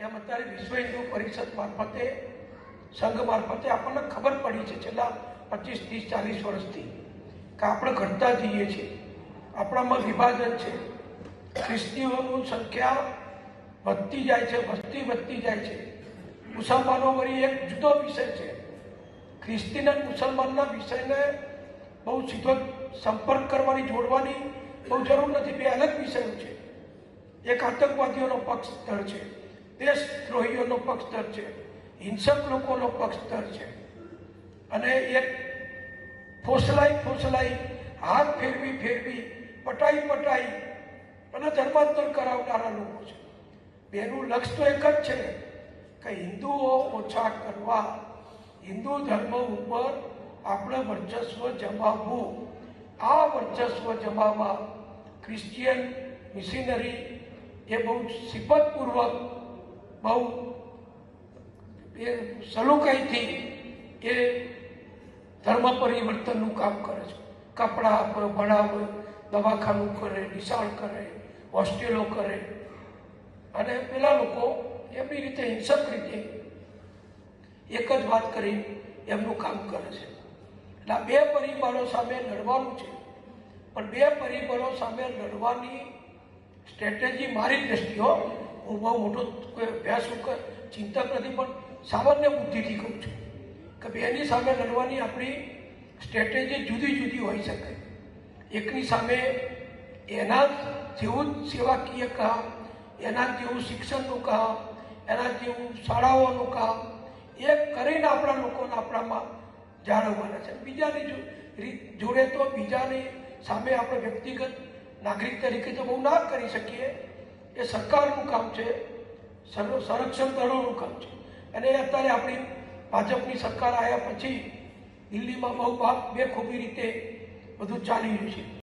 એમ અત્યારે વિશ્વ હિન્દુ પરિષદ મારફતે સંઘ મારફતે આપણને ખબર પડી છે છેલ્લા 25, 30, 40 વર્ષથી કે આપણે ઘટતા જઈએ છીએ, આપણામાં વિભાજન છે, ખ્રિસ્તીઓની સંખ્યા વધતી જાય છે, વસ્તી વધતી જાય છે. મુસલમાનો વળી એક જુદો વિષય છે. ખ્રિસ્તી અને મુસલમાનના વિષયને બહુ સીધો સંપર્ક કરવાની, જોડવાની બહુ જરૂર નથી. બે અલગ વિષયો છે. એક આતંકવાદીઓનો પક્ષ ધર છે, દેશદ્રોહીઓનો પક્ષ ધર છે, હિંસક લોકોનો પક્ષ ધર છે, અને એક ફોસલાઈ હાથ ફેરવી પટાઈ અને ધર્માંતર કરાવનારા લોકો છે. બેનું લક્ષ્ય તો એક જ છે કે હિન્દુઓ ઓછા કરવા, હિન્દુ ધર્મ ઉપર આપણે વર્ચસ્વ જમાવવું. આ વર્ચસ્વ જમાવવા ક્રિશ્ચિયન મિશનરી એ બહુ સિફતપૂર્વક, બહુ સલુકાઈથી એ ધર્મ પરિવર્તનનું કામ કરે છે. કપડાં આપે, ભણાવે, દવાખાનું કરે, નિશાળ કરે, હોસ્ટેલો કરે, અને પેલા લોકો એમની રીતે હિંસક રીતે એક જ વાત કરી એમનું કામ કરે છે. એટલે બે પરિબળો સામે લડવાનું છે, પણ બે પરિબળો સામે લડવાની સ્ટ્રેટેજી મારી દ્રષ્ટિએ, હું બહુ મોટો કોઈ અભ્યાસ ચિંતક નથી, પણ સામાન્ય બુદ્ધિથી કહું છું કે બેની સામે લડવાની આપણી સ્ટ્રેટેજી જુદી જુદી હોઈ શકે. એકની સામે એના જેવું સેવાકીય કામ, એના જેવું શિક્ષણનું કામ, એના જેવું શાળાઓનું કામ એ કરીને આપણા લોકોને આપણામાં જાળવવાના છે. બીજાની જોડે તો બીજાની સામે આપણે વ્યક્તિગત નાગરિક તરીકે તો બહુ ના કરી શકીએ. એ સરકારનું કામ છે, સંરક્ષણ દળોનું કામ છે. અને અત્યારે આપણી ભાજપની સરકાર આવ્યા પછી દિલ્હીમાં બહુ બેખૂબી રીતે બધું ચાલી રહ્યું છે.